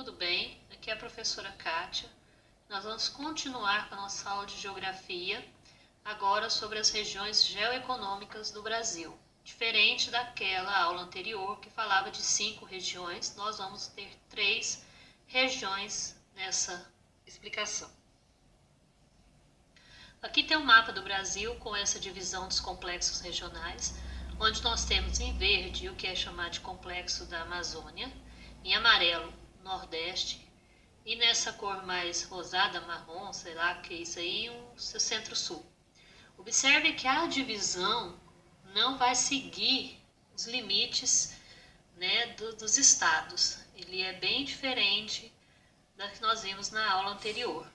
tudo bem? Aqui é a professora Kátia. Nós vamos continuar com a nossa aula de Geografia, agora sobre as regiões geoeconômicas do Brasil. Diferente daquela aula anterior, que falava de 5 regiões, nós vamos ter 3 regiões nessa explicação. Aqui tem um mapa do Brasil com essa divisão dos complexos regionais, onde nós temos em verde o que é chamado de complexo da Amazônia, em amarelo, Nordeste, e nessa cor mais rosada, marrom, sei lá que é isso aí, o Centro-Sul. Observe que a divisão não vai seguir os limites, né, dos estados. Ele é bem diferente da que nós vimos na aula anterior.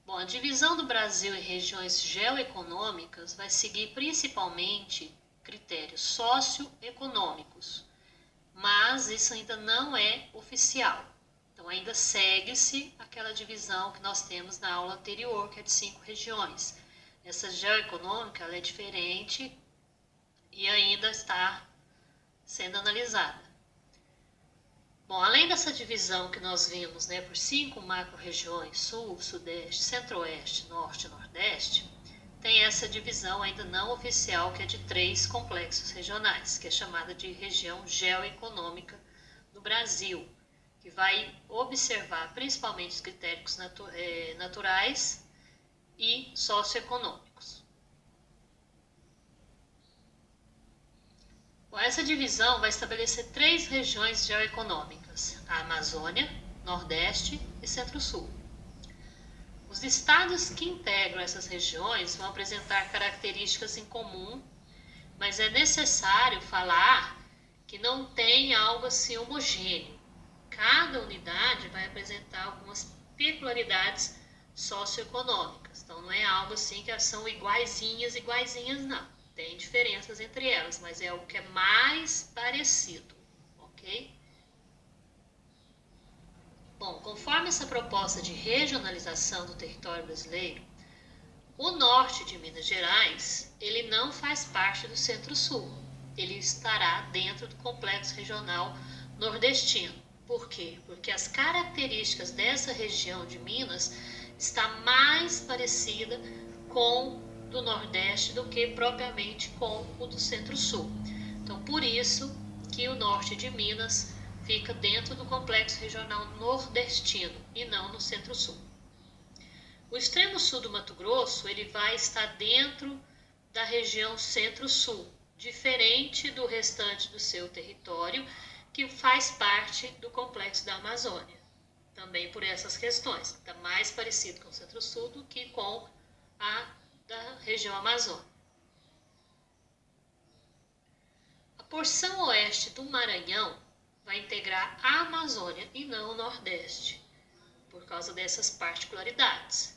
Bom, a divisão do Brasil em regiões geoeconômicas vai seguir principalmente critérios socioeconômicos, mas isso ainda não é oficial. Então ainda segue-se aquela divisão que nós temos na aula anterior, que é de 5 regiões. Essa geoeconômica ela é diferente e ainda está sendo analisada. Bom, além dessa divisão que nós vimos, né, por 5 macro-regiões, Sul, Sudeste, Centro-Oeste, Norte e Nordeste, tem essa divisão ainda não oficial, que é de 3 complexos regionais, que é chamada de região geoeconômica do Brasil, que vai observar principalmente os critérios naturais e socioeconômicos. Bom, essa divisão vai estabelecer 3 regiões geoeconômicas: a Amazônia, Nordeste e Centro-Sul. Os estados que integram essas regiões vão apresentar características em comum, mas é necessário falar que não tem algo assim homogêneo. Cada unidade vai apresentar algumas peculiaridades socioeconômicas. Então não é algo assim que são iguaizinhas, não. Tem diferenças entre elas, mas é o que é mais parecido, ok? Bom, conforme essa proposta de regionalização do território brasileiro, o norte de Minas Gerais, ele não faz parte do Centro-Sul. Ele estará dentro do complexo regional nordestino. Por quê? Porque as características dessa região de Minas está mais parecida com do Nordeste do que propriamente com o do Centro-Sul. Então, por isso que o norte de Minas fica dentro do complexo regional nordestino e não no Centro-Sul. O extremo sul do Mato Grosso ele vai estar dentro da região Centro-Sul, diferente do restante do seu território, que faz parte do complexo da Amazônia. Também por essas questões, está mais parecido com o Centro-Sul do que com a da região Amazônica. A porção oeste do Maranhão vai integrar a Amazônia e não o Nordeste, por causa dessas particularidades.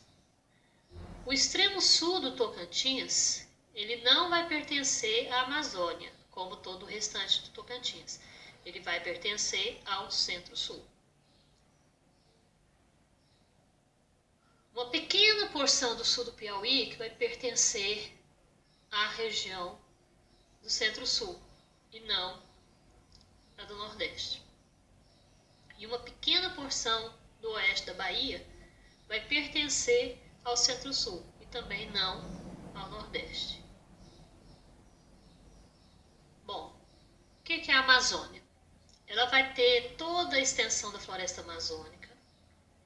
O extremo sul do Tocantins, ele não vai pertencer à Amazônia, como todo o restante do Tocantins. Ele vai pertencer ao Centro-Sul. Uma pequena porção do sul do Piauí que vai pertencer à região do Centro-Sul e não a do Nordeste. E uma pequena porção do oeste da Bahia vai pertencer ao Centro-Sul e também não ao Nordeste. Bom, o que é a Amazônia? Ela vai ter toda a extensão da floresta amazônica,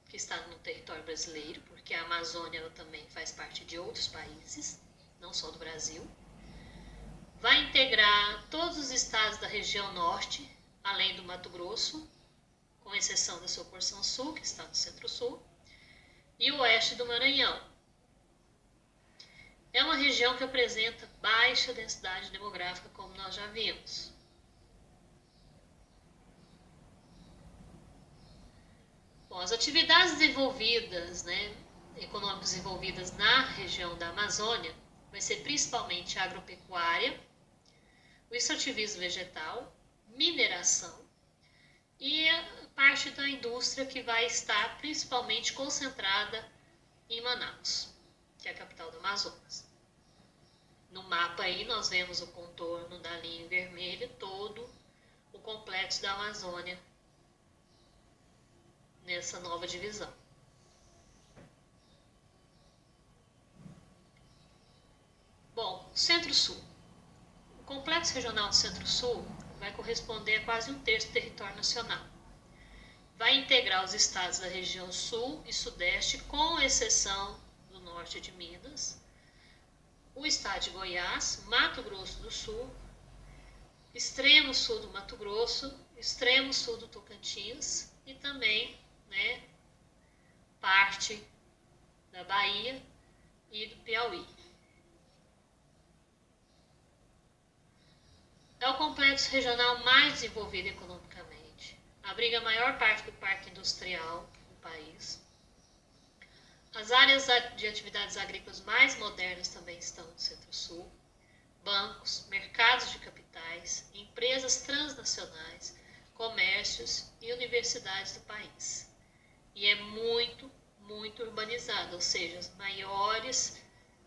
que está no território brasileiro, porque a Amazônia ela também faz parte de outros países, não só do Brasil. Vai integrar todos os estados da região norte, além do Mato Grosso, com exceção da sua porção sul, que está no Centro-Sul, e o oeste do Maranhão. É uma região que apresenta baixa densidade demográfica, como nós já vimos. Bom, as atividades desenvolvidas, econômicas desenvolvidas na região da Amazônia, vai ser principalmente a agropecuária, o extrativismo vegetal, mineração e a parte da indústria que vai estar principalmente concentrada em Manaus, que é a capital do Amazonas. No mapa aí nós vemos o contorno da linha vermelha, todo o complexo complexo da Amazônia nessa nova divisão. Bom, Centro-Sul. O Complexo Regional do Centro-Sul vai corresponder a quase 1/3 do território nacional. Vai integrar os estados da região Sul e Sudeste, com exceção do norte de Minas, o estado de Goiás, Mato Grosso do Sul, extremo sul do Mato Grosso, extremo sul do Tocantins e também, parte da Bahia e do Piauí. É o complexo regional mais desenvolvido economicamente. Abriga a maior parte do parque industrial do país. As áreas de atividades agrícolas mais modernas também estão no Centro-Sul. Bancos, mercados de capitais, empresas transnacionais, comércios e universidades do país. E é muito, muito urbanizado, ou seja, as maiores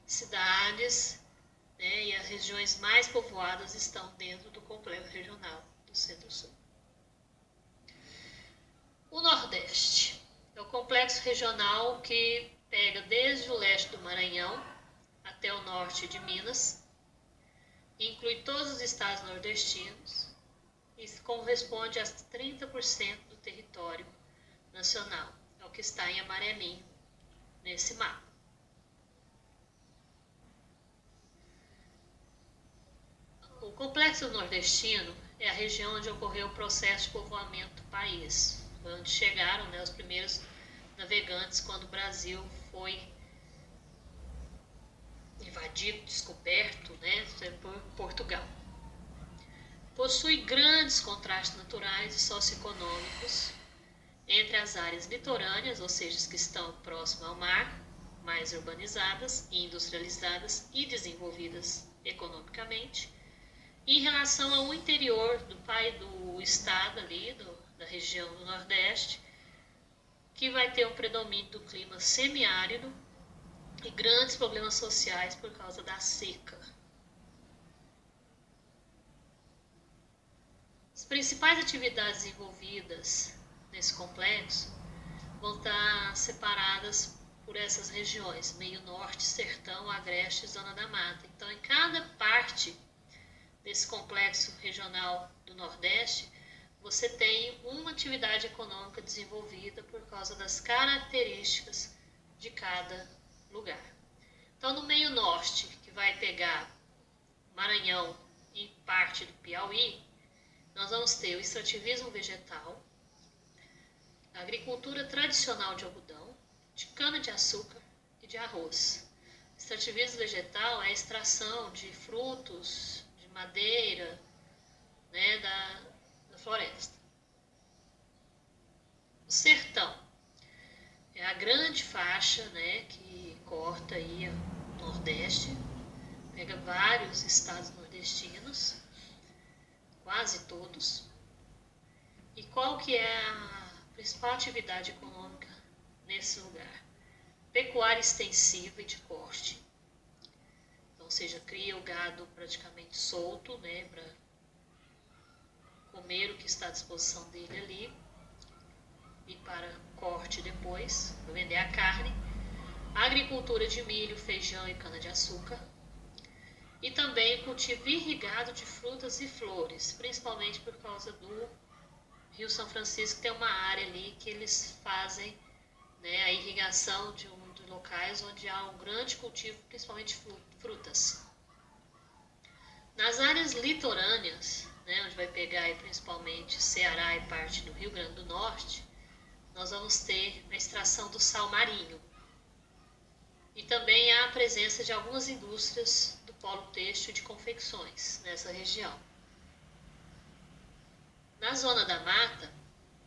cidades, e as regiões mais povoadas estão dentro do complexo regional do Centro-Sul. O Nordeste é o complexo regional que pega desde o leste do Maranhão até o norte de Minas, inclui todos os estados nordestinos e corresponde a 30% do território nacional, é o que está em amarelinho nesse mapa. O complexo nordestino é a região onde ocorreu o processo de povoamento do país, onde chegaram os primeiros navegantes quando o Brasil foi invadido, descoberto por Portugal. Possui grandes contrastes naturais e socioeconômicos entre as áreas litorâneas, ou seja, as que estão próximas ao mar, mais urbanizadas, industrializadas e desenvolvidas economicamente, em relação ao interior do estado ali, da região do Nordeste, que vai ter um predomínio do clima semiárido e grandes problemas sociais por causa da seca. As principais atividades envolvidas nesse complexo vão estar separadas por essas regiões, meio norte, sertão, agreste e zona da mata. Então, em cada parte desse complexo regional do Nordeste, você tem uma atividade econômica desenvolvida por causa das características de cada lugar. Então, no meio norte, que vai pegar Maranhão e parte do Piauí, nós vamos ter o extrativismo vegetal, a agricultura tradicional de algodão, de cana-de-açúcar e de arroz. Extrativismo vegetal é a extração de frutos, de madeira, da floresta. O sertão é a grande faixa, que corta aí o Nordeste, pega vários estados nordestinos, quase todos. E qual que é a principal atividade econômica nesse lugar? Pecuária extensiva e de corte. Então, ou seja, cria o gado praticamente solto, para comer o que está à disposição dele ali e para corte depois, para vender a carne. Agricultura de milho, feijão e cana-de-açúcar. E também cultivo irrigado de frutas e flores, principalmente por causa do Rio São Francisco, tem uma área ali que eles fazem a irrigação de dos locais onde há um grande cultivo, principalmente frutas. Nas áreas litorâneas, onde vai pegar aí principalmente Ceará e parte do Rio Grande do Norte, nós vamos ter a extração do sal marinho. E também há a presença de algumas indústrias do polo têxtil e de confecções nessa região. Na zona da mata,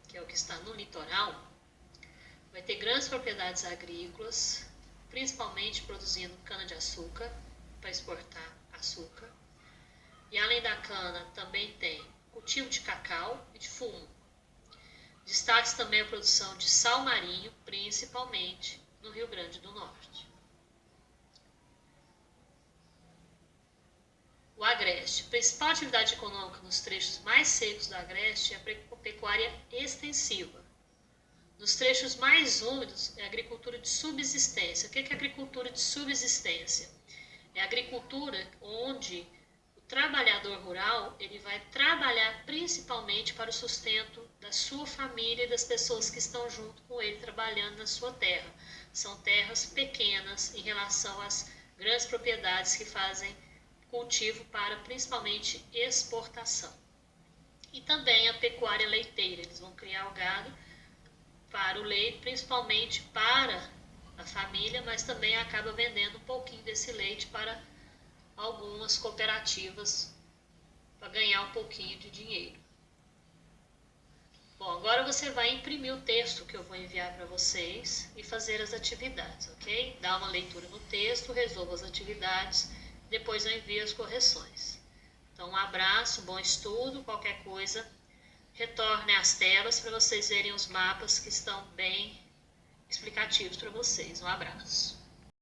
que é o que está no litoral, vai ter grandes propriedades agrícolas, principalmente produzindo cana-de-açúcar para exportar açúcar. E além da cana, também tem cultivo de cacau e de fumo. Destaque também a produção de sal marinho, principalmente no Rio Grande do Norte. O agreste. A principal atividade econômica nos trechos mais secos do agreste é a pecuária extensiva. Nos trechos mais úmidos é a agricultura de subsistência. O que é agricultura de subsistência? É a agricultura onde o trabalhador rural ele vai trabalhar principalmente para o sustento da sua família e das pessoas que estão junto com ele trabalhando na sua terra. São terras pequenas em relação às grandes propriedades que fazem cultivo para principalmente exportação. E também a pecuária leiteira. Eles vão criar o gado para o leite, principalmente para a família, mas também acaba vendendo um pouquinho desse leite para algumas cooperativas para ganhar um pouquinho de dinheiro. Bom, agora você vai imprimir o texto que eu vou enviar para vocês e fazer as atividades, ok? Dá uma leitura no texto, resolva as atividades, depois eu envio as correções. Então, um abraço, bom estudo, qualquer coisa, retorne às telas para vocês verem os mapas que estão bem explicativos para vocês. Um abraço.